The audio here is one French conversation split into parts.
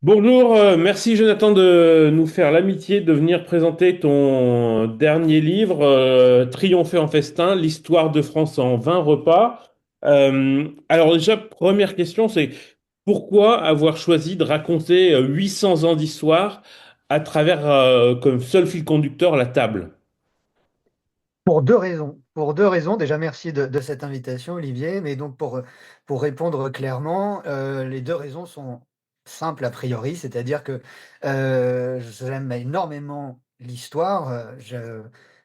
Bonjour, merci Jonathan de nous faire l'amitié de venir présenter ton dernier livre, Triompher en festin, l'histoire de France en 20 repas. Alors déjà, première question, c'est pourquoi avoir choisi de raconter 800 ans d'histoire à travers comme seul fil conducteur la table? Pour deux raisons. Pour deux raisons. Déjà, merci de cette invitation, Olivier. Mais donc, pour répondre clairement, les deux raisons sont simples a priori. C'est-à-dire que j'aime énormément l'histoire.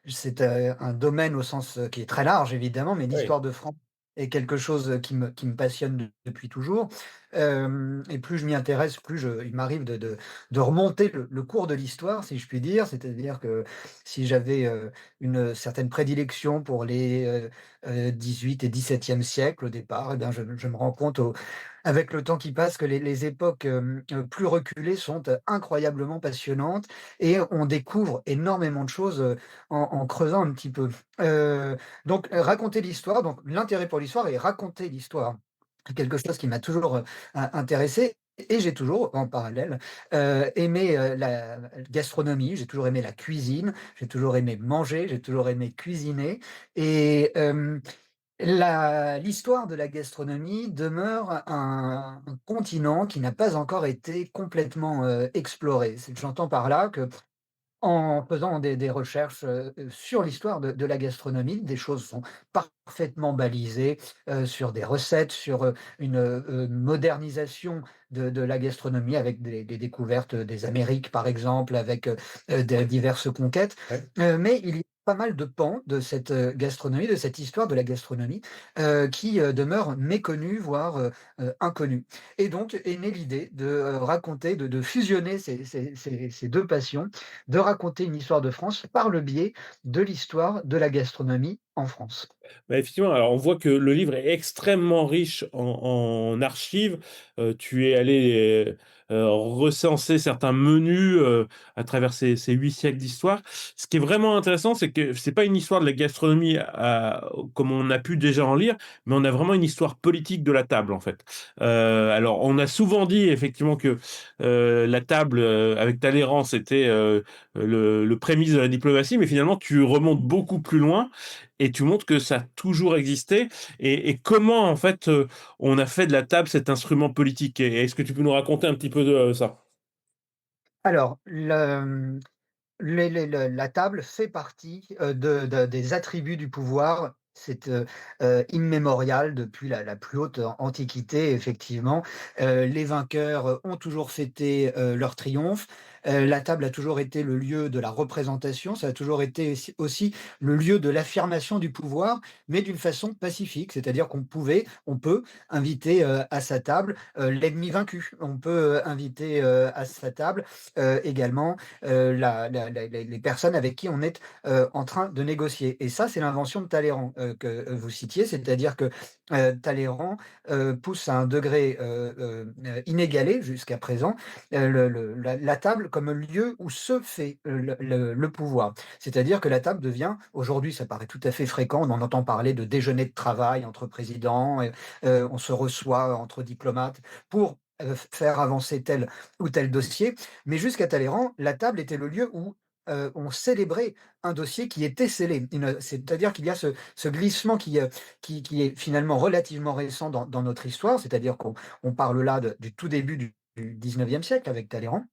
C'est un domaine au sens qui est très large, évidemment, mais Oui. l'histoire de France est quelque chose qui me passionne depuis toujours. Et plus je m'y intéresse, il m'arrive de remonter le cours de l'histoire, si je puis dire. C'est-à-dire que si j'avais une certaine prédilection pour les 18 et 17e siècle au départ, eh bien, je me rends compte avec le temps qui passe que les époques plus reculées sont incroyablement passionnantes et on découvre énormément de choses en creusant un petit peu. Donc, raconter l'histoire, donc l'intérêt pour l'histoire et raconter l'histoire, c'est quelque chose qui m'a toujours intéressé. Et j'ai toujours, en parallèle, aimé la gastronomie, j'ai toujours aimé la cuisine, j'ai toujours aimé manger, j'ai toujours aimé cuisiner. Et l'histoire de la gastronomie demeure un continent qui n'a pas encore été complètement exploré. J'entends par là que en faisant des recherches, sur l'histoire de la gastronomie, des choses sont parfaitement balisées, sur des recettes, sur, une, modernisation de la gastronomie avec des découvertes des Amériques, par exemple, avec, de diverses conquêtes. Ouais. Mais il y a pas mal de pans de cette, gastronomie, de cette histoire de la gastronomie, qui, demeurent méconnus, voire, inconnus. Et donc est née l'idée de, raconter, de fusionner ces 2 passions, de raconter une histoire de France par le biais de l'histoire de la gastronomie en France. Bah, effectivement, alors on voit que le livre est extrêmement riche en archives. Tu es allé recenser certains menus à travers ces 8 siècles d'histoire. Ce qui est vraiment intéressant, c'est que c'est pas une histoire de la gastronomie comme on a pu déjà en lire, mais on a vraiment une histoire politique de la table en fait. Alors on a souvent dit effectivement que la table avec Talleyrand c'était le prémisse de la diplomatie, mais finalement tu remontes beaucoup plus loin et tu montres que ça a toujours existé et comment en fait on a fait de la table cet instrument politique. Et est-ce que tu peux nous raconter un petit peu de ça? Alors, la table fait partie, des attributs du pouvoir. C'est, immémorial depuis la plus haute antiquité, effectivement. Les vainqueurs, ont toujours fêté, leur triomphe. La table a toujours été le lieu de la représentation, ça a toujours été aussi le lieu de l'affirmation du pouvoir, mais d'une façon pacifique. C'est-à-dire on peut inviter, à sa table, l'ennemi vaincu. On peut, inviter, à sa table, également les personnes avec qui on est en train de négocier. Et ça, c'est l'invention de Talleyrand que vous citiez, c'est-à-dire que Talleyrand pousse à un degré inégalé jusqu'à présent la table comme lieu où se fait le pouvoir. C'est-à-dire que la table devient, aujourd'hui, ça paraît tout à fait fréquent, on en entend parler de déjeuner de travail entre présidents, on se reçoit entre diplomates pour faire avancer tel ou tel dossier. Mais jusqu'à Talleyrand, la table était le lieu où on célébrait un dossier qui était scellé. C'est-à-dire qu'il y a ce glissement qui est finalement relativement récent dans notre histoire, c'est-à-dire qu'on parle là du tout début du 19e siècle avec Talleyrand.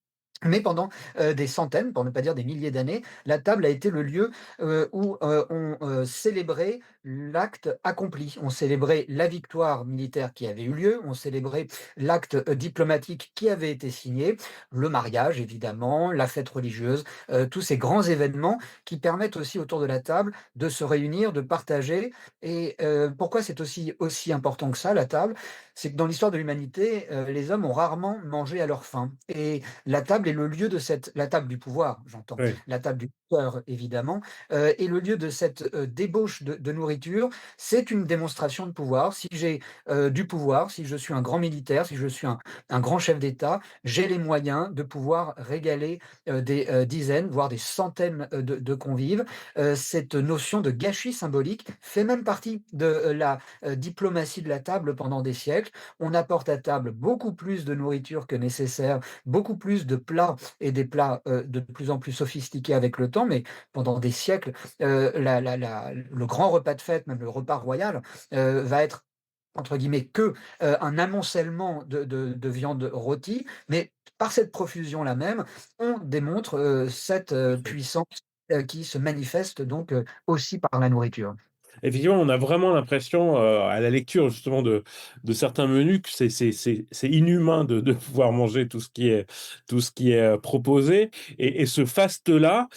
Mais pendant des centaines, pour ne pas dire des milliers d'années, la table a été le lieu où on célébrait l'acte accompli. On célébrait la victoire militaire qui avait eu lieu, on célébrait l'acte diplomatique qui avait été signé, le mariage évidemment, la fête religieuse, tous ces grands événements qui permettent aussi autour de la table de se réunir, de partager. Et pourquoi c'est aussi important que ça, la table? C'est que dans l'histoire de l'humanité, les hommes ont rarement mangé à leur faim. Et la table est le lieu de la table du pouvoir, j'entends, Oui. la table du cœur évidemment, est le lieu de cette, débauche de nourriture nourriture, c'est une démonstration de pouvoir. Si j'ai, du pouvoir, si je suis un grand militaire, si je suis un grand chef d'État, j'ai les moyens de pouvoir régaler, des, dizaines, voire des centaines, de convives. Cette notion de gâchis symbolique fait même partie de, la, diplomatie de la table pendant des siècles. On apporte à table beaucoup plus de nourriture que nécessaire, beaucoup plus de plats et des plats, de plus en plus sophistiqués avec le temps, mais pendant des siècles, le grand repas de fête, même le repas royal, va être entre guillemets que, un amoncellement de viande rôtie, mais par cette profusion-là même, on démontre, cette, puissance, qui se manifeste donc, aussi par la nourriture. Effectivement, on a vraiment l'impression, à la lecture justement de certains menus que c'est inhumain de pouvoir manger tout ce qui est, proposé et ce faste-là,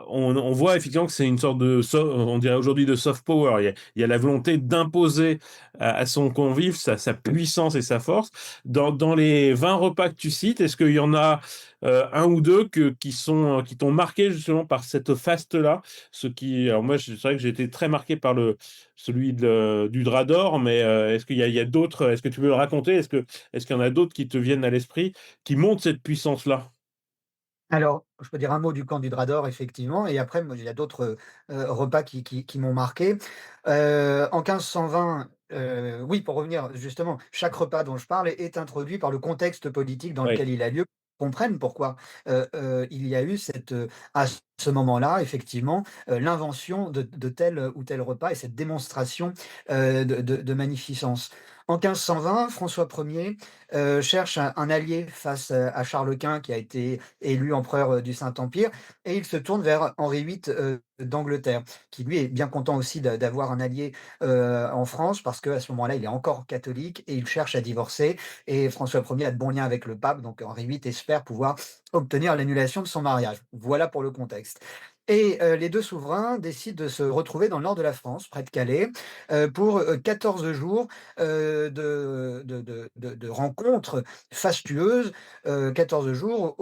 on voit effectivement que c'est une sorte de on dirait aujourd'hui de soft power. Il y a la volonté d'imposer à son convive sa puissance et sa force. Dans les 20 repas que tu cites, est-ce qu'il y en a, 1 ou 2 qui t'ont marqué justement par cette faste-là? Ce qui alors moi, c'est vrai que j'ai été très marqué par celui du drap d'or, mais est-ce il y a d'autres, est-ce que tu peux le raconter? Est-ce qu'il y en a d'autres qui te viennent à l'esprit, qui montrent cette puissance-là? Alors, je peux dire un mot du camp du Drap effectivement et après moi il y a d'autres, repas qui m'ont marqué. En 1520, oui, pour revenir justement, chaque repas dont je parle est introduit par le contexte politique dans Oui, lequel il a lieu, qu'on comprenne pourquoi, il y a eu cette, à ce moment-là, effectivement, l'invention de tel ou tel repas et cette démonstration, de magnificence. En 1520, François Ier cherche un allié face, à Charles Quint qui a été élu empereur, du Saint-Empire et il se tourne vers Henri VIII, d'Angleterre, qui lui est bien content aussi d'avoir un allié, en France parce qu'à ce moment-là, il est encore catholique et il cherche à divorcer et François Ier a de bons liens avec le pape, donc Henri VIII espère pouvoir obtenir l'annulation de son mariage. Voilà pour le contexte et les 2 souverains décident de se retrouver dans le nord de la France, près de Calais, pour, 14 jours, de rencontres fastueuses, 14 jours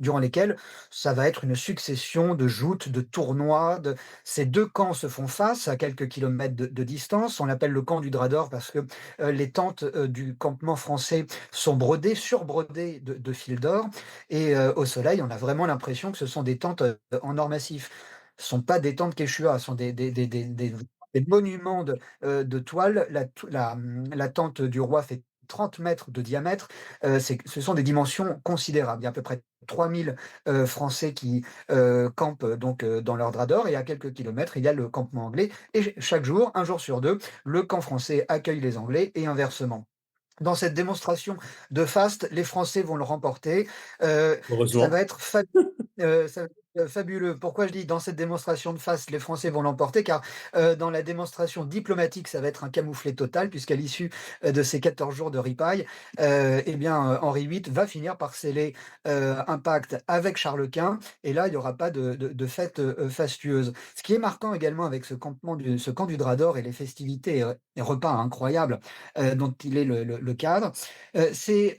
durant lesquels ça va être une succession de joutes, de tournois, ces 2 camps se font face à quelques kilomètres de distance. On l'appelle le camp du drap d'or parce que, les tentes, du campement français sont brodées, surbrodées de fil d'or et au soleil, on a vraiment l'impression que ce sont des tentes, en or massif. Ce sont pas des tentes Quechua, ce sont des monuments de toile. La tente du roi fait 30 mètres de diamètre, ce sont des dimensions considérables. Il y a à peu près 3000 Français qui, campent donc, dans leur drap d'or et à quelques kilomètres, il y a le campement anglais et chaque jour, un jour sur 2, le camp français accueille les Anglais et inversement. Dans cette démonstration de faste, les Français vont le remporter, ça heureusement. va être ça va être, fabuleux. Pourquoi je dis dans cette démonstration de faste, les Français vont l'emporter? Car, dans la démonstration diplomatique, ça va être un camouflet total puisqu'à l'issue, de ces 14 jours de ripaille, et bien, Henri VIII va finir par sceller, un pacte avec Charles Quint et là, il y aura pas de fête, fastueuse. Ce qui est marquant également avec ce camp du Drap d'or et les festivités, et repas incroyables, dont il est le cadre. C'est,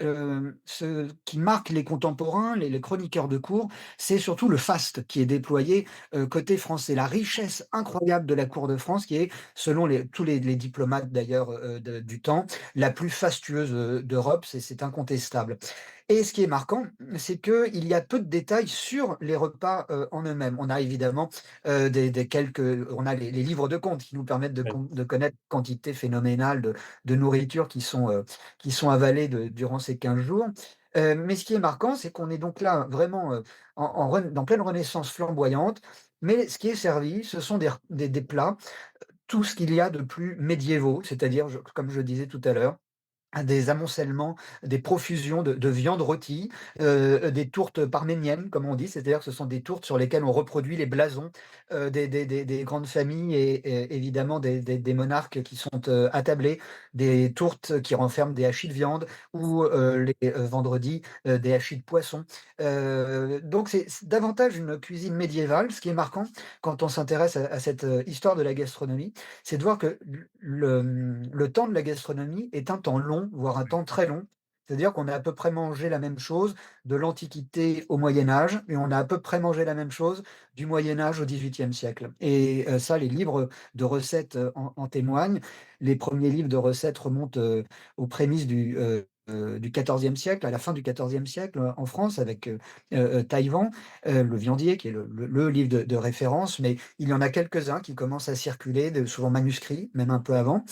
ce qui marque les contemporains, les chroniqueurs de cour, c'est surtout le faste qui est déployé, côté français. La richesse incroyable de la cour de France qui est, selon tous les diplomates d'ailleurs, du temps, la plus fastueuse, d'Europe, c'est incontestable. Et ce qui est marquant, c'est qu'il y a peu de détails sur les repas, en eux-mêmes. On a évidemment, des quelques on a les livres de comptes qui nous permettent Ouais. de connaître quantité phénoménale de nourriture qui sont avalées durant ces 15 jours. Mais ce qui est marquant, c'est qu'on est donc là vraiment, en pleine Renaissance flamboyante, mais ce qui est servi, ce sont des plats, tout ce qu'il y a de plus médiévaux, c'est-à-dire, comme je disais tout à l'heure, à des amoncellements, des profusions de viande rôtie, des tourtes parméniennes, comme on dit, c'est-à-dire que ce sont des tourtes sur lesquelles on reproduit les blasons, des grandes familles et évidemment des monarques qui sont, attablés, des tourtes qui renferment des hachis de viande ou, les, vendredis, des hachis de poisson. Donc c'est davantage une cuisine médiévale. Ce qui est marquant quand on s'intéresse à cette, histoire de la gastronomie, c'est de voir que le temps de la gastronomie est un temps long, voire un temps très long. C'est-à-dire qu'on a à peu près mangé la même chose de l'Antiquité au Moyen Âge et on a à peu près mangé la même chose du Moyen Âge au XVIIIe siècle et ça, les livres de recettes, en témoignent. Les premiers livres de recettes remontent, aux prémices du XIVe siècle, à la fin du XIVe siècle, en France avec, Taillevent, Le Viandier qui est le livre de référence, mais il y en a quelques-uns qui commencent à circuler, souvent manuscrits, même un peu avant.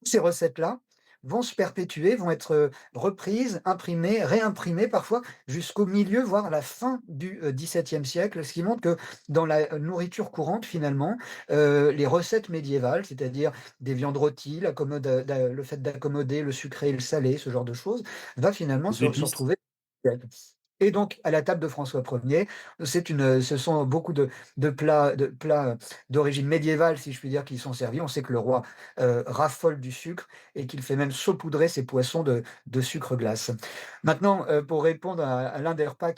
Ces recettes-là vont se perpétuer, vont être, reprises, imprimées, réimprimées parfois jusqu'au milieu, voire la fin du, XVIIe siècle, ce qui montre que dans la nourriture courante finalement, les recettes médiévales, c'est-à-dire des viandes rôties, le fait d'accommoder le sucré et le salé, ce genre de choses, va finalement Les se épices. retrouver et donc à la table de François Ier, ce sont beaucoup de plats d'origine médiévale, si je puis dire, qui y sont servis. On sait que le roi, raffole du sucre et qu'il fait même saupoudrer ses poissons de sucre glace. Maintenant, pour répondre à l'un des repas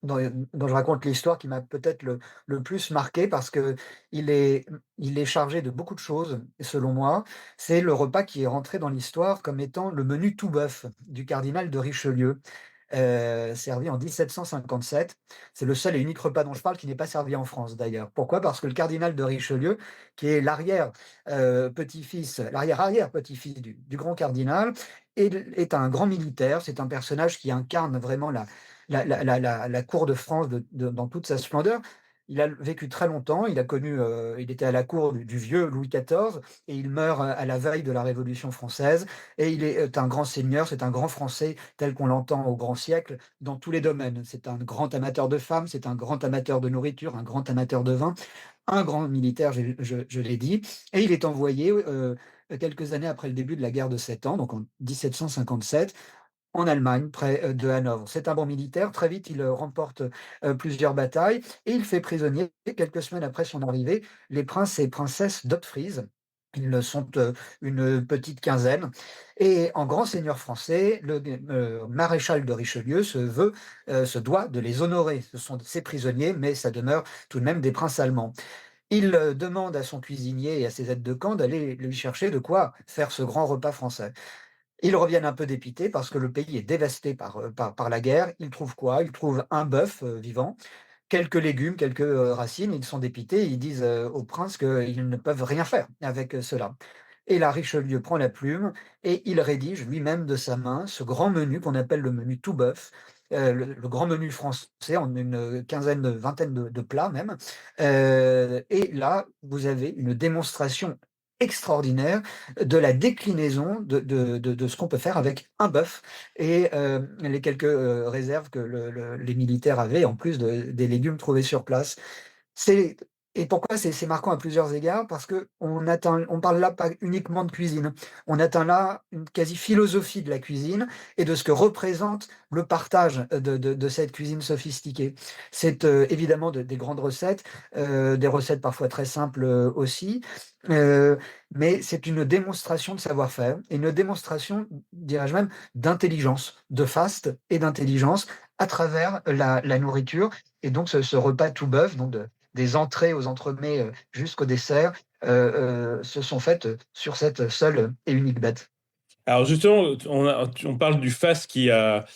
dont je raconte l'histoire qui m'a peut-être le plus marqué parce qu'il est il est chargé de beaucoup de choses, selon moi. C'est le repas qui est rentré dans l'histoire comme étant le menu tout bœuf du cardinal de Richelieu, servi en 1757. C'est le seul et unique repas dont je parle qui n'est pas servi en France d'ailleurs. Pourquoi? Parce que le cardinal de Richelieu, qui est petit-fils, l'arrière-arrière-petit-fils du grand cardinal, est un grand militaire. C'est un personnage qui incarne vraiment la cour de France dans toute sa splendeur. Il a vécu très longtemps, il était à la cour du vieux Louis XIV et il meurt à la veille de la Révolution française et il est un grand seigneur, c'est un grand Français tel qu'on l'entend au grand siècle dans tous les domaines. C'est un grand amateur de femmes, c'est un grand amateur de nourriture, un grand amateur de vin, un grand militaire, je l'ai dit, et il est envoyé quelques années après le début de la guerre de 7 ans, donc en 1757, en Allemagne, près, de Hanovre. C'est un bon militaire. Très vite, il, remporte, plusieurs batailles et il fait prisonnier, quelques semaines après son arrivée, les princes et princesses d'Haute-Frise. Ils sont, une petite quinzaine et en grand seigneur français, le maréchal de Richelieu se doit de les honorer. Ce sont ses prisonniers, mais ça demeure tout de même des princes allemands. Il, demande à son cuisinier et à ses aides de camp d'aller lui chercher de quoi faire ce grand repas français. Ils reviennent un peu dépités parce que le pays est dévasté par la guerre. Ils trouvent quoi? Ils trouvent un bœuf, vivant, quelques légumes, quelques, racines. Ils sont dépités, ils disent, au prince qu'ils ne peuvent rien faire avec, cela. Et là, Richelieu prend la plume et il rédige lui-même de sa main ce grand menu qu'on appelle le menu tout bœuf, le grand menu français en une quinzaine, vingtaine de plats même. Et là, vous avez une démonstration extraordinaire de la déclinaison de ce qu'on peut faire avec un bœuf et les quelques, réserves que les militaires avaient en plus des légumes trouvés sur place. C'est et pourquoi c'est marquant à plusieurs égards? Parce qu'on parle là pas uniquement de cuisine. On atteint là une quasi-philosophie de la cuisine et de ce que représente le partage, de cette cuisine sophistiquée. C'est, évidemment des grandes recettes, des recettes parfois très simples, aussi, heu, mais c'est une démonstration de savoir-faire et une démonstration, dirais-je même, d'intelligence, de faste et d'intelligence à travers la nourriture et donc ce repas tout bœuf, donc des entrées aux entremets, jusqu'au dessert, se sont faites, sur cette seule et unique bête. Alors justement, on parle du faste qui a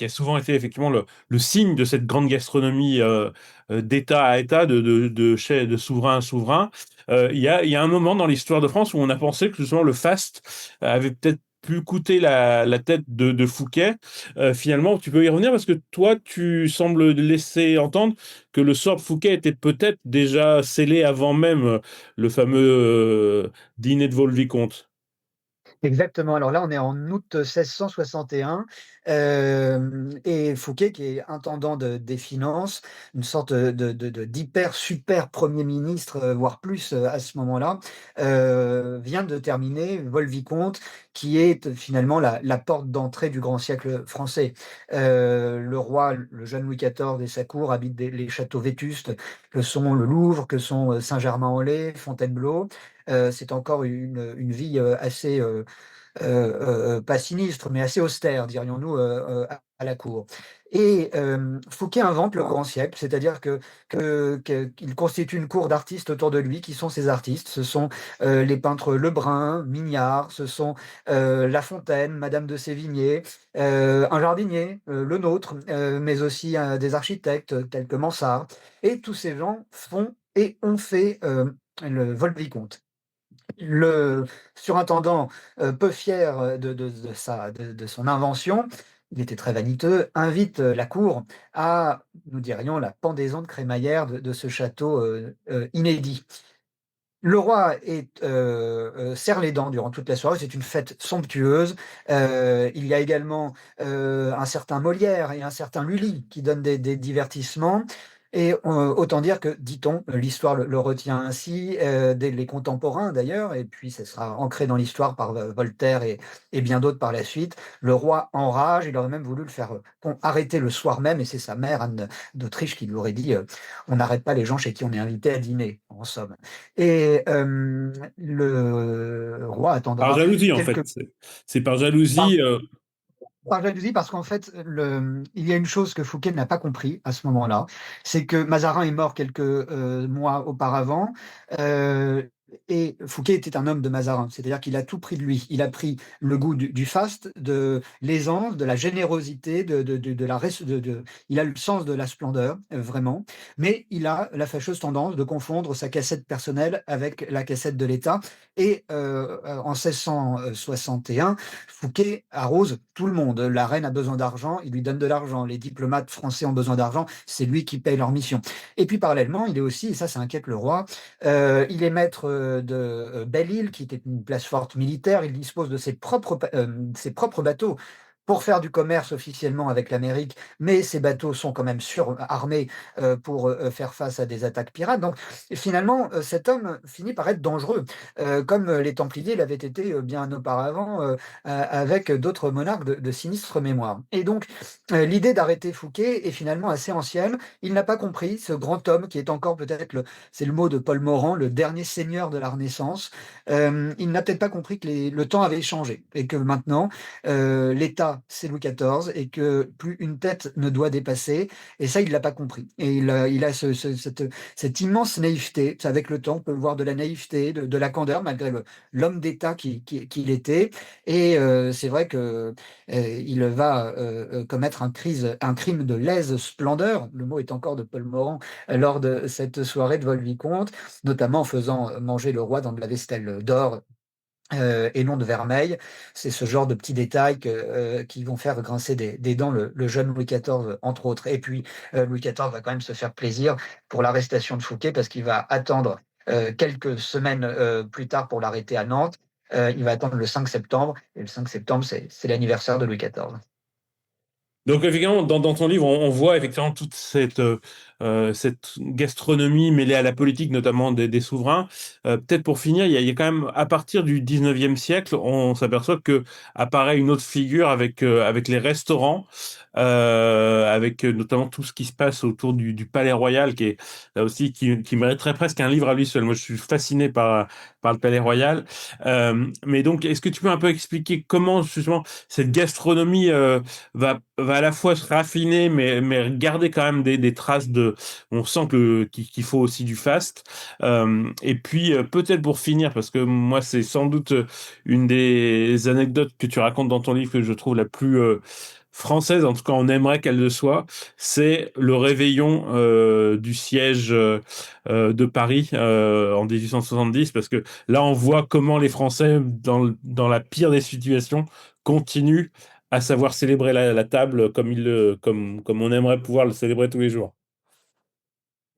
souvent été effectivement le signe de cette grande gastronomie, d'État à État, de souverain à souverain. Il y a un moment dans l'histoire de France où on a pensé que justement le faste avait peut-être pu coûter la tête de Fouquet. Finalement, tu peux y revenir parce que toi, tu sembles laisser entendre que le sort de Fouquet était peut-être déjà scellé avant même, le fameux, dîner de Vaux-le-Vicomte. Exactement. Alors là, on est en août 1661, hem et Fouquet, qui est intendant des finances, une sorte d'hyper super premier ministre, voire plus, à ce moment-là, vient de terminer Vol-Vicomte, qui est finalement la porte d'entrée du grand siècle français. Le roi, le jeune Louis XIV et sa cour habitent les châteaux vétustes que sont le Louvre, que sont, Saint-Germain-en-Laye, Fontainebleau. C'est encore une vie, assez, pas sinistre, mais assez austère, dirions-nous, à la cour. Et Fouquet invente le grand siècle, c'est-à-dire qu'il constitue une cour d'artistes autour de lui, qui sont ses artistes. Ce sont les peintres Lebrun, Mignard, ce sont La Fontaine, Madame de Sévigné, un jardinier, le nôtre, mais aussi des architectes tels que Mansart. Et tous ces gens font et ont fait le Volvicomte. Le surintendant, peu fier de son invention, il était très vaniteux, invite la cour à, nous dirions, la pendaison de crémaillère de ce château inédit. Le roi serre les dents durant toute la soirée, c'est une fête somptueuse. Il y a également un certain Molière et un certain Lully qui donnent des divertissements. Et autant dire que, dit-on, l'histoire le retient ainsi, dès les contemporains d'ailleurs, et puis ça sera ancré dans l'histoire par Voltaire et bien d'autres par la suite. Le roi enrage, il aurait même voulu le faire arrêter le soir même, et c'est sa mère, Anne d'Autriche, qui lui aurait dit on n'arrête pas les gens chez qui on est invité à dîner, en somme. Et le roi Par attendra jalousie, en fait. quelques C'est par par jalousie. par jalousie, parce qu'en fait, il y a une chose que Fouquet n'a pas compris à ce moment-là, c'est que Mazarin est mort quelques mois auparavant, euh, et Fouquet était un homme de Mazarin, c'est-à-dire qu'il a tout pris de lui. Il a pris le goût du faste, de l'aisance, de la générosité, il a le sens de la splendeur, vraiment, mais il a la fâcheuse tendance de confondre sa cassette personnelle avec la cassette de l'État. Et en 1661, Fouquet arrose tout le monde. La reine a besoin d'argent, il lui donne de l'argent. Les diplomates français ont besoin d'argent, c'est lui qui paye leur mission. Et puis parallèlement, il est aussi, et ça inquiète le roi, il est maître de Belle-Île, qui était une place forte militaire. Il dispose de ses propres bateaux pour faire du commerce officiellement avec l'Amérique, mais ces bateaux sont quand même surarmés pour faire face à des attaques pirates. Donc finalement, cet homme finit par être dangereux, comme les Templiers l'avaient été bien auparavant, avec d'autres monarques de sinistre mémoire. Et donc, l'idée d'arrêter Fouquet est finalement assez ancienne. Il n'a pas compris ce grand homme qui est encore peut-être, c'est le mot de Paul Morand, le dernier seigneur de la Renaissance. Il n'a peut-être pas compris que le temps avait changé et que maintenant, l'État, c'est Louis XIV et que plus une tête ne doit dépasser. Et ça, il l'a pas compris. Et il a cette immense naïveté. Avec le temps, on peut voir de la naïveté, de la candeur, malgré l'homme d'État qu'il était. Et c'est vrai que il va commettre un crime de lèse splendeur, le mot est encore de Paul Morand, lors de cette soirée de Volvicomte, notamment en faisant manger le roi dans de la vestelle d'or et non de vermeil. C'est ce genre de petits détails qui vont faire grincer des dents le jeune Louis XIV, entre autres. Et puis, Louis XIV va quand même se faire plaisir pour l'arrestation de Fouquet, parce qu'il va attendre quelques semaines plus tard pour l'arrêter à Nantes. Il va attendre le 5 septembre, et le 5 septembre, c'est l'anniversaire de Louis XIV. Donc, effectivement, dans ton livre, on voit effectivement toute cette gastronomie mêlée à la politique, notamment des souverains. Peut-être pour finir, il y a quand même, à partir du 19e siècle, on s'aperçoit que apparaît une autre figure avec les restaurants, avec notamment tout ce qui se passe autour du Palais Royal, qui est là aussi, qui mériterait presque un livre à lui seul. Moi, je suis fasciné par le Palais Royal. Mais donc, est-ce que tu peux un peu expliquer comment, justement, cette gastronomie va à la fois se raffiner, mais garder quand même des traces de. On sent qu'il faut aussi du fast. Et puis, peut-être pour finir, parce que moi, c'est sans doute une des anecdotes que tu racontes dans ton livre que je trouve la plus française, en tout cas, on aimerait qu'elle le soit, c'est le réveillon du siège de Paris en 1870, parce que là, on voit comment les Français, dans la pire des situations, continuent à savoir célébrer la table comme on aimerait pouvoir le célébrer tous les jours.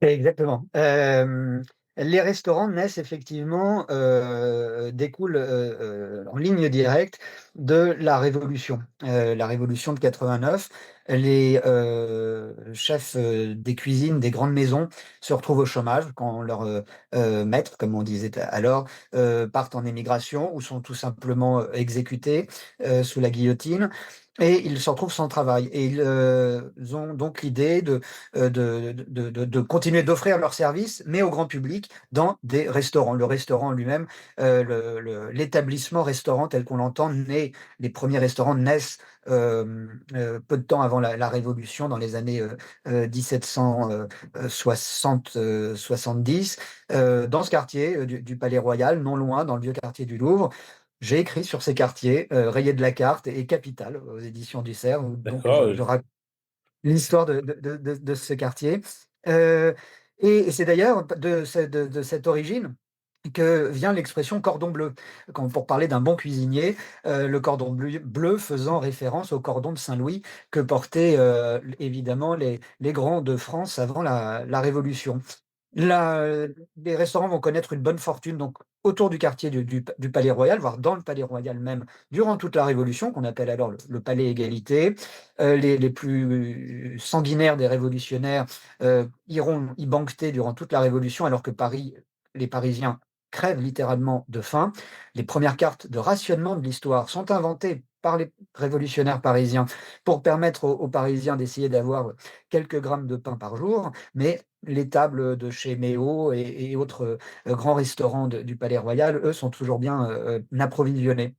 Exactement. Les restaurants naissent effectivement, découlent en ligne directe de la révolution de 89. Les chefs des cuisines des grandes maisons se retrouvent au chômage quand leurs maîtres, comme on disait alors, partent en émigration ou sont tout simplement exécutés sous la guillotine. Et ils se retrouvent sans travail. Et ils ont donc l'idée de continuer d'offrir leurs services, mais au grand public, dans des restaurants. Le restaurant lui-même, l'établissement restaurant tel qu'on l'entend, les premiers restaurants naissent peu de temps avant la Révolution, dans les années 1760-70, dans ce quartier du Palais Royal, non loin, dans le vieux quartier du Louvre. J'ai écrit sur ces quartiers, rayés de la carte et Capital, aux éditions du Cerf. Donc, D'accord, je raconte l'histoire de ce quartier. Euh, et c'est d'ailleurs de cette origine que vient l'expression cordon bleu. Pour parler d'un bon cuisinier, le cordon bleu faisant référence au cordon de Saint-Louis que portaient évidemment les grands de France avant la Révolution. La Les restaurants vont connaître une bonne fortune donc autour du quartier du Palais Royal, voire dans le Palais Royal même, durant toute la Révolution, qu'on appelle alors le Palais Égalité. Les plus sanguinaires des révolutionnaires iront y banqueter durant toute la Révolution, alors que les Parisiens crèvent littéralement de faim. Les premières cartes de rationnement de l'histoire sont inventées par les révolutionnaires parisiens pour permettre aux Parisiens d'essayer d'avoir quelques grammes de pain par jour, mais les tables de chez Méo et autres grands restaurants du Palais Royal, eux, sont toujours bien approvisionnés.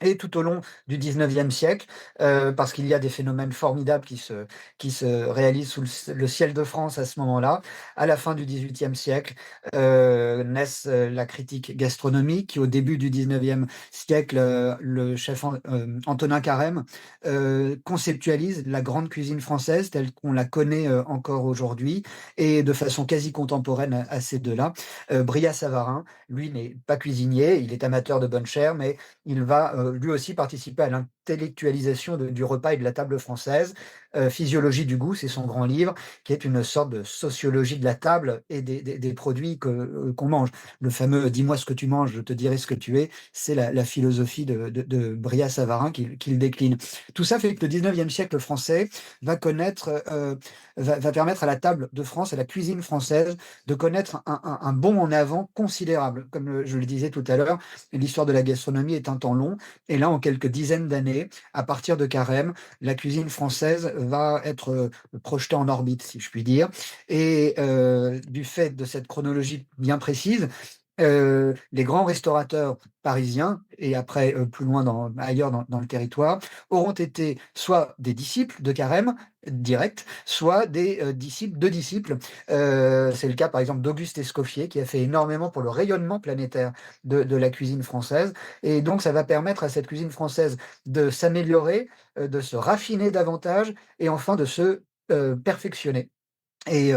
Et tout au long du 19e siècle, parce qu'il y a des phénomènes formidables qui se réalisent sous le ciel de France à ce moment-là. À la fin du 18e siècle, naissent la critique gastronomique, qui au début du 19e siècle, le chef Antonin Carême conceptualise la grande cuisine française telle qu'on la connaît encore aujourd'hui, et de façon quasi contemporaine à ces deux-là. Brillat-Savarin, lui, n'est pas cuisinier, il est amateur de bonne chère, mais il va lui aussi participer à l'intellectualisation du repas et de la table française. Physiologie du goût, c'est son grand livre, qui est une sorte de sociologie de la table et des produits qu'on mange. Le fameux Dis-moi ce que tu manges, je te dirai ce que tu es, c'est la philosophie de Brillat-Savarin qu'il décline. Tout ça fait que le 19e siècle français va connaître, va permettre à la table de France, à la cuisine française, de connaître un bond en avant considérable. Comme je le disais tout à l'heure, l'histoire de la gastronomie est un temps long, et là, en quelques dizaines d'années, à partir de Carême, la cuisine française va être projetée en orbite, si je puis dire. Et du fait de cette chronologie bien précise, les grands restaurateurs parisiens, et après plus loin ailleurs dans le territoire, auront été soit des disciples de Carême, direct, soit des disciples de disciples. C'est le cas par exemple d'Auguste Escoffier, qui a fait énormément pour le rayonnement planétaire de la cuisine française. Et donc ça va permettre à cette cuisine française de s'améliorer, de se raffiner davantage, et enfin de se perfectionner. Et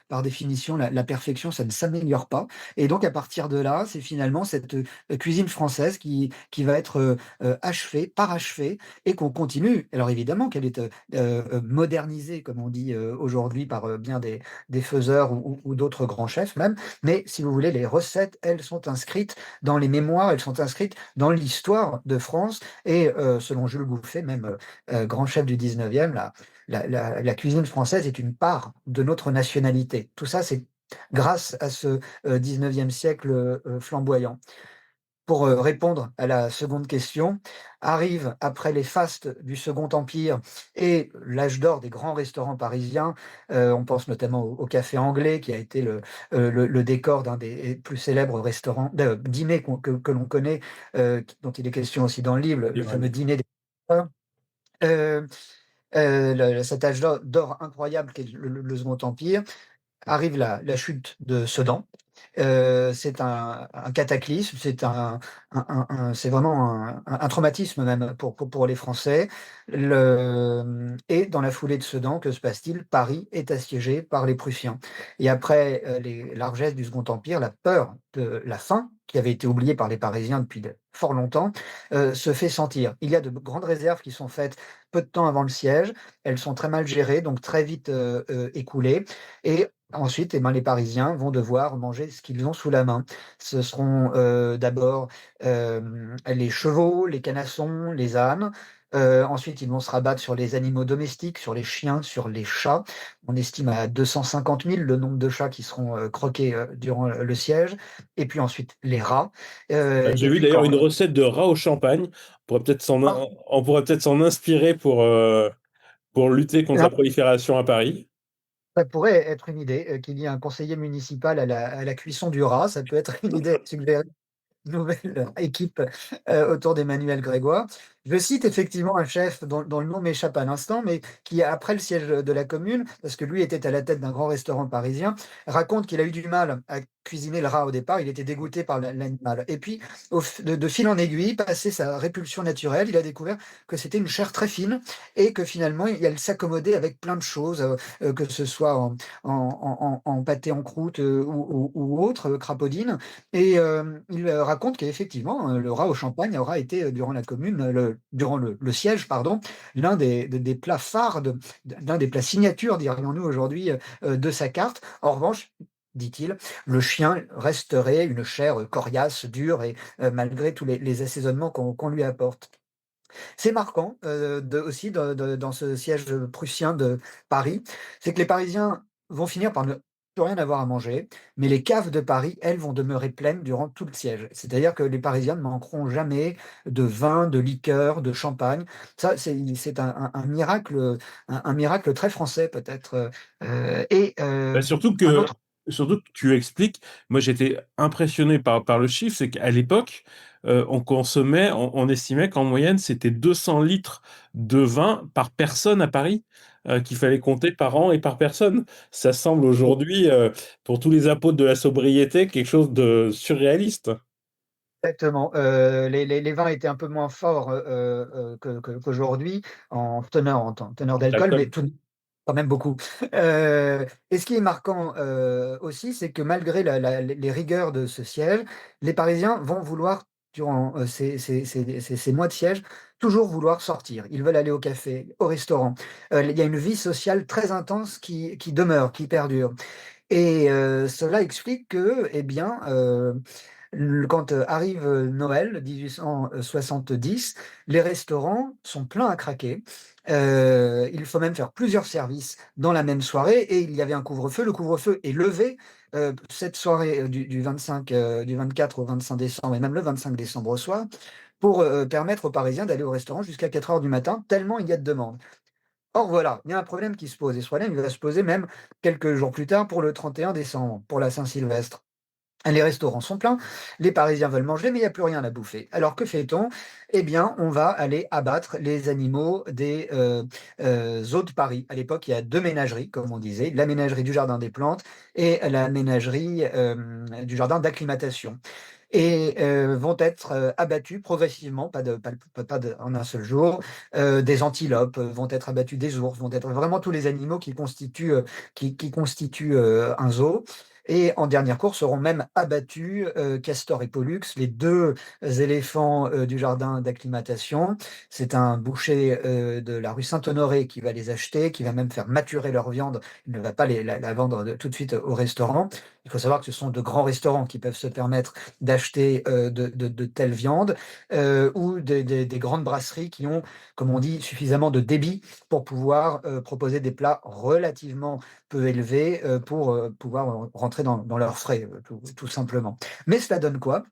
par définition, la perfection, ça ne s'améliore pas. Et donc à partir de là, c'est finalement cette cuisine française qui va être achevée, parachevée, et qu'on continue. Alors évidemment qu'elle est modernisée, comme on dit aujourd'hui, par bien des faiseurs ou d'autres grands chefs même. Mais si vous voulez, les recettes, elles sont inscrites dans les mémoires, elles sont inscrites dans l'histoire de France. Et selon Jules Gouffet, même grand chef du 19e, la cuisine française est une part de notre nationalité. Tout ça, c'est grâce à ce 19e siècle flamboyant. Pour répondre à la seconde question, arrive après les fastes du Second Empire et l'âge d'or des grands restaurants parisiens. On pense notamment au Café Anglais, qui a été le décor d'un des plus célèbres restaurants, dîners que l'on connaît, dont il est question aussi dans le livre, le fameux dîner des... Euh, Cet âge d'or incroyable qu'est le Second Empire, arrive la chute de Sedan. C'est un cataclysme, c'est vraiment un traumatisme même pour les Français. Et dans la foulée de Sedan, que se passe-t-il? Paris est assiégé par les Prussiens. Et après les largesses du Second Empire, la peur de la faim, qui avait été oubliée par les Parisiens depuis fort longtemps, se fait sentir. Il y a de grandes réserves qui sont faites peu de temps avant le siège. Elles sont très mal gérées, donc très vite écoulées. Et ensuite, eh ben, les Parisiens vont devoir manger manger ce qu'ils ont sous la main. Ce seront, d'abord, les chevaux, les canassons, les ânes. Ensuite, ils vont se rabattre sur les animaux domestiques, sur les chiens, sur les chats. On estime à 250 000 le nombre de chats qui seront, croqués, durant le siège, et puis ensuite les rats, J'ai et vu puis d'ailleurs quand une recette de rat au champagne. ah, On pourrait peut-être s'en inspirer pour lutter contre la prolifération à Paris. ça pourrait être une idée, qu'il y ait un conseiller municipal à la cuisson du rat, ça peut être une idée à suggérer. Nouvelle équipe, autour d'Emmanuel Grégoire. Je cite effectivement un chef dont le nom m'échappe à l'instant, mais qui, après le siège de la commune, parce que lui était à la tête d'un grand restaurant parisien, raconte qu'il a eu du mal à cuisiner le rat au départ. Il était dégoûté par l'animal. Et puis, de fil en aiguille, passé sa répulsion naturelle, il a découvert que c'était une chair très fine et que finalement, elle s'accommodait avec plein de choses, que ce soit en pâté en croûte, ou autre, crapaudine. Et il raconte qu'effectivement, le rat au champagne aura été, durant la commune, durant le siège, pardon, l'un des plats phares, l'un des plats signatures, dirions-nous aujourd'hui, de sa carte. En revanche, dit-il, le chien resterait une chair coriace, dure, et malgré tous les assaisonnements qu'on lui apporte. C'est marquant, aussi dans ce siège prussien de Paris, c'est que les Parisiens vont finir par ne plus rien avoir à manger, mais les caves de Paris, elles, vont demeurer pleines durant tout le siège. C'est-à-dire que les Parisiens ne manqueront jamais de vin, de liqueur, de champagne. Ça, c'est un miracle, un miracle très français peut-être, et Bah, un autre. surtout que tu expliques, moi j'étais impressionné par le chiffre, c'est qu'à l'époque, on estimait qu'en moyenne c'était 200 litres de vin par personne à Paris, qu'il fallait compter par an et par personne. Ça semble aujourd'hui, pour tous les apôtres de la sobriété, quelque chose de surréaliste. Exactement, les vins étaient un peu moins forts, qu'aujourd'hui en teneur d'alcool, mais L'alcool. tout quand même beaucoup. Et ce qui est marquant, aussi, c'est que malgré les rigueurs de ce siège, les Parisiens vont vouloir durant, ces mois de siège, toujours vouloir sortir. Ils veulent aller au café, au restaurant. Il y a une vie sociale très intense qui demeure, qui perdure. Et cela explique que, eh bien, quand, arrive, Noël 1870, les restaurants sont pleins à craquer. Il faut même faire plusieurs services dans la même soirée, et il y avait un couvre-feu. Le couvre-feu est levé, cette soirée, du 25, du 24 au 25 décembre, et même le 25 décembre au soir, pour, permettre aux Parisiens d'aller au restaurant jusqu'à 4 heures du matin, tellement il y a de demandes. Or voilà, il y a un problème qui se pose, et ce problème, il va se poser même quelques jours plus tard, pour le 31 décembre, pour la Saint-Sylvestre. Les restaurants sont pleins, les Parisiens veulent manger, mais il n'y a plus rien à bouffer. Alors que fait-on? Eh bien, on va aller abattre les animaux des zoos de Paris. À l'époque, il y a deux ménageries, comme on disait, la ménagerie du Jardin des Plantes et la ménagerie du Jardin d'acclimatation. Et vont être, abattus progressivement, en un seul jour. Des antilopes, vont être abattus, des ours, vont être vraiment tous les animaux qui constituent, un zoo. Et en dernière course seront même abattus, Castor et Pollux, les 2 éléphants, du jardin d'acclimatation. C'est un boucher, de la rue Saint-Honoré qui va les acheter, qui va même faire maturer leur viande. Il ne va pas la vendre tout de suite au restaurant. Il faut savoir que ce sont de grands restaurants qui peuvent se permettre d'acheter, de telles viandes, ou des grandes brasseries qui ont, comme on dit, suffisamment de débit pour pouvoir, proposer des plats relativement peu élevés, pour, pouvoir, rentrer dans leurs frais, tout simplement. Mais cela donne quoi?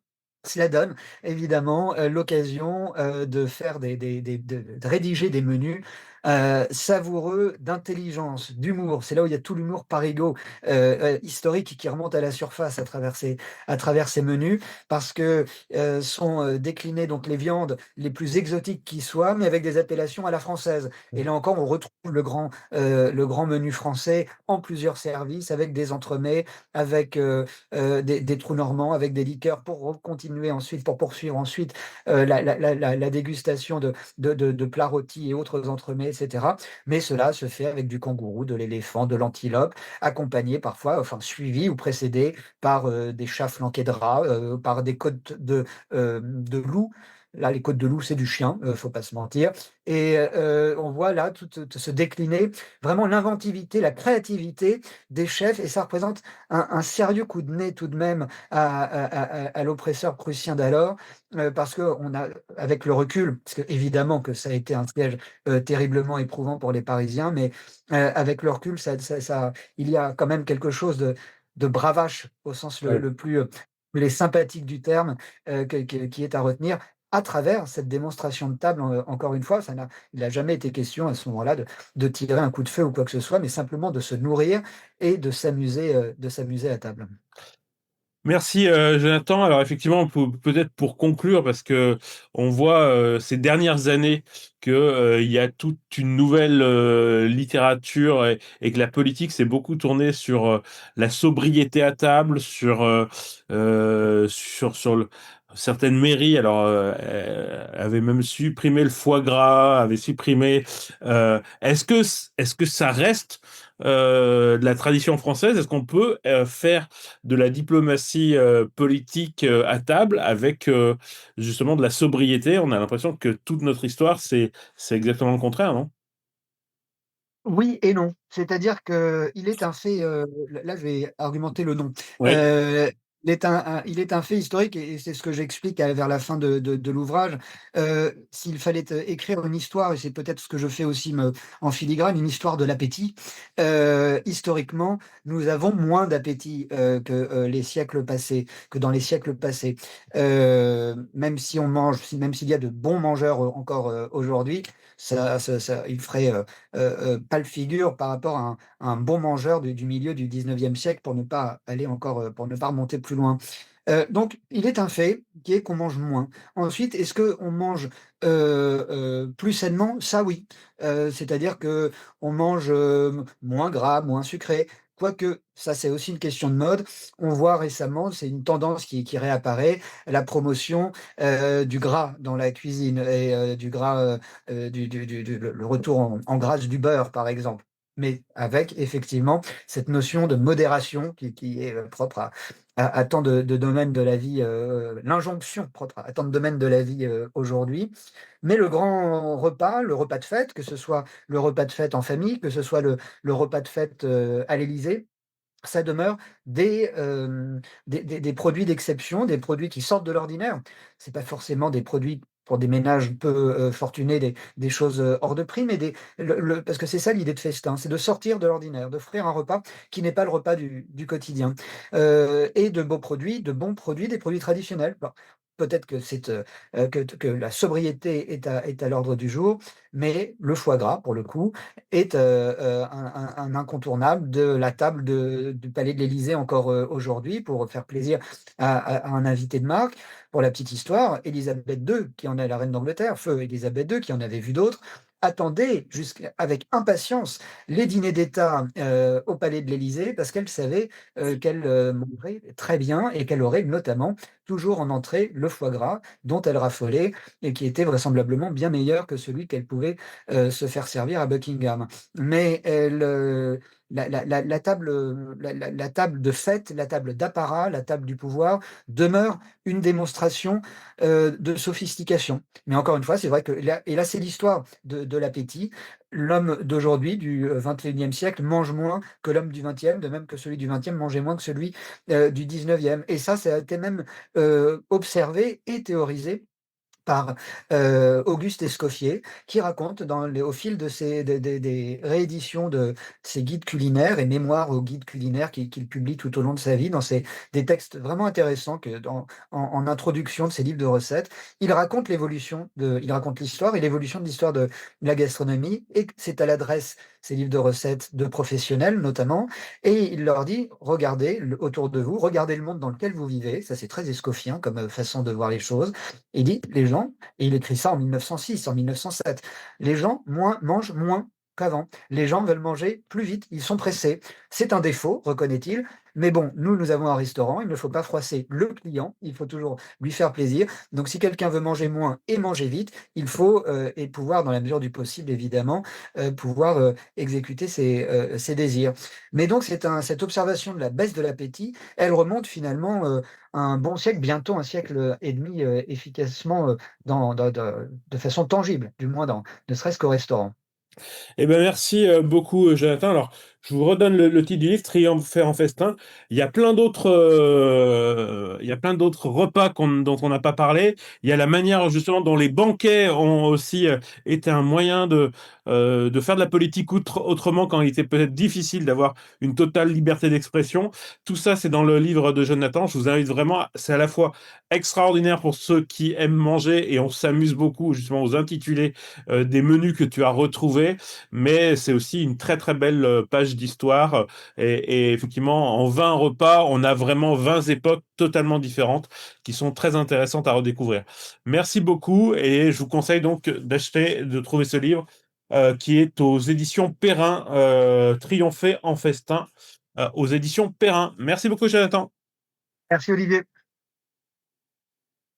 Cela donne évidemment, l'occasion, de faire de rédiger des menus, savoureux, d'intelligence, d'humour. C'est là où il y a tout l'humour parigot, historique, qui remonte à la surface à travers ces menus, parce que, sont, déclinées donc les viandes les plus exotiques qui soient, mais avec des appellations à la française. Et là encore, on retrouve le grand menu français en plusieurs services, avec des entremets, avec, des trous normands, avec des liqueurs, pour continuer ensuite, pour poursuivre ensuite, la dégustation de plats rôtis et autres entremets, et cetera. Mais cela se fait avec du kangourou, de l'éléphant, de l'antilope, accompagné parfois, enfin suivi ou précédé par, des chats flanqués de rats, par des côtes de loup. Là, les côtes de loup, c'est du chien, faut pas se mentir. Et on voit là tout se décliner, vraiment l'inventivité, la créativité des chefs, et ça représente un sérieux coup de nez tout de même à l'oppresseur prussien d'alors, parce qu'on a, avec le recul, parce qu'évidemment que ça a été un siège terriblement éprouvant pour les Parisiens, mais avec le recul, il y a quand même quelque chose de bravache au sens Ouais. le plus les sympathiques du terme, qui est à retenir à travers cette démonstration de table. Encore une fois, il n'a jamais été question à ce moment-là de tirer un coup de feu ou quoi que ce soit, mais simplement de se nourrir et de s'amuser à table. Merci, Jonathan. Alors effectivement, peut-être pour conclure, parce que on voit ces dernières années que il y a toute une nouvelle littérature, et que la politique s'est beaucoup tournée sur la sobriété à table, certaines mairies. Alors avaient même supprimé le foie gras, avaient supprimé. Est-ce que ça reste de la tradition française? Est-ce qu'on peut faire de la diplomatie politique à table avec justement de la sobriété? On a l'impression que toute notre histoire, c'est exactement le contraire, non? Oui et non. C'est-à-dire qu'il est un fait, là je vais argumenter le non. Oui, Heu, il est un fait historique, et c'est ce que j'explique vers la fin de l'ouvrage. S'il fallait écrire une histoire, et c'est peut-être ce que je fais aussi en filigrane, une histoire de l'appétit, historiquement, nous avons moins d'appétit, les siècles passés, que dans les siècles passés. Même si on mange, même s'il y a de bons mangeurs, encore, aujourd'hui, il ferait, pâle figure par rapport à un bon mangeur du milieu du 19e siècle, pour ne pas aller encore, pour ne pas remonter plus loin. Donc il est un fait qui est qu'on mange moins. Ensuite, est-ce qu'on mange, plus sainement? Ça oui. C'est-à-dire qu'on mange, moins gras, moins sucré. Quoique, ça c'est aussi une question de mode. On voit récemment, c'est une tendance qui réapparaît, la promotion, du gras dans la cuisine, et du gras, le retour en grâce du beurre, par exemple. Mais avec effectivement cette notion de modération qui est propre à tant de domaines de la vie, l'injonction propre à tant de domaines de la vie, aujourd'hui. Mais le grand repas, le repas de fête, que ce soit le repas de fête en famille, que ce soit le repas de fête, à l'Élysée, ça demeure des produits d'exception, des produits qui sortent de l'ordinaire. C'est pas forcément des produits pour des ménages peu, fortunés, des choses, hors de prix, mais parce que c'est ça l'idée de festin, c'est de sortir de l'ordinaire, d'offrir un repas qui n'est pas le repas du quotidien, et de beaux produits, de bons produits, des produits traditionnels. Bon, peut-être que que la sobriété est à l'ordre du jour, mais le foie gras, pour le coup, est, un incontournable de la table du palais de l'Élysée encore, aujourd'hui, pour faire plaisir à un invité de marque. Pour la petite histoire, Élisabeth II, qui en est la reine d'Angleterre, feu Élisabeth II, qui en avait vu d'autres, attendait avec impatience les dîners d'État, au palais de l'Élysée, parce qu'elle savait, qu'elle, mangerait très bien, et qu'elle aurait notamment toujours en entrée le foie gras dont elle raffolait, et qui était vraisemblablement bien meilleur que celui qu'elle pouvait, se faire servir à Buckingham. Mais la table, la table de fête, la table d'apparat, la table du pouvoir demeure une démonstration, de sophistication. Mais encore une fois, c'est vrai que là, c'est l'histoire de l'appétit. L'homme d'aujourd'hui, du 21e siècle, mange moins que l'homme du 20e, de même que celui du 20e mangeait moins que celui, du 19e. Et ça a été même, observé et théorisé par, Auguste Escoffier, qui raconte au fil de ses des rééditions de ses guides culinaires et mémoires aux guides culinaires qu'il publie tout au long de sa vie, des textes vraiment intéressants, que en introduction de ses livres de recettes. Il raconte l'histoire et l'évolution de l'histoire de la gastronomie, et que c'est à l'adresse, ces livres de recettes, de professionnels notamment, et il leur dit: «Regardez autour de vous, regardez le monde dans lequel vous vivez». Ça, c'est très escoffien comme, façon de voir les choses. Il dit: «Les gens», et il écrit ça en 1906, en 1907, «Les gens mangent moins qu'avant. Les gens veulent manger plus vite, ils sont pressés. C'est un défaut, reconnaît-il, mais bon, nous avons un restaurant, il ne faut pas froisser le client, il faut toujours lui faire plaisir. Donc si quelqu'un veut manger moins et manger vite, il faut, et pouvoir, dans la mesure du possible évidemment, pouvoir, exécuter ses désirs. Mais donc cette observation de la baisse de l'appétit, elle remonte finalement, à un bon siècle, bientôt un siècle et demi, efficacement, de façon tangible, du moins dans ne serait-ce qu'au restaurant. Eh ben merci beaucoup, Jonathan. Alors, je vous redonne le titre du livre, Triompher en festin. Il y a plein d'autres repas dont on n'a pas parlé. Il y a la manière justement dont les banquets ont aussi été un moyen de faire de la politique autrement quand il était peut-être difficile d'avoir une totale liberté d'expression. Tout ça, c'est dans le livre de Jonathan. Je vous invite vraiment, c'est à la fois extraordinaire pour ceux qui aiment manger et on s'amuse beaucoup justement aux intitulés des menus que tu as retrouvés, mais c'est aussi une très très belle page d'histoire. Et effectivement, en 20 repas, on a vraiment 20 époques totalement différentes qui sont très intéressantes à redécouvrir. Merci beaucoup et je vous conseille donc de trouver ce livre qui est aux éditions Perrin, Triompher en festin, aux éditions Perrin. Merci beaucoup, Jonathan. Merci Olivier.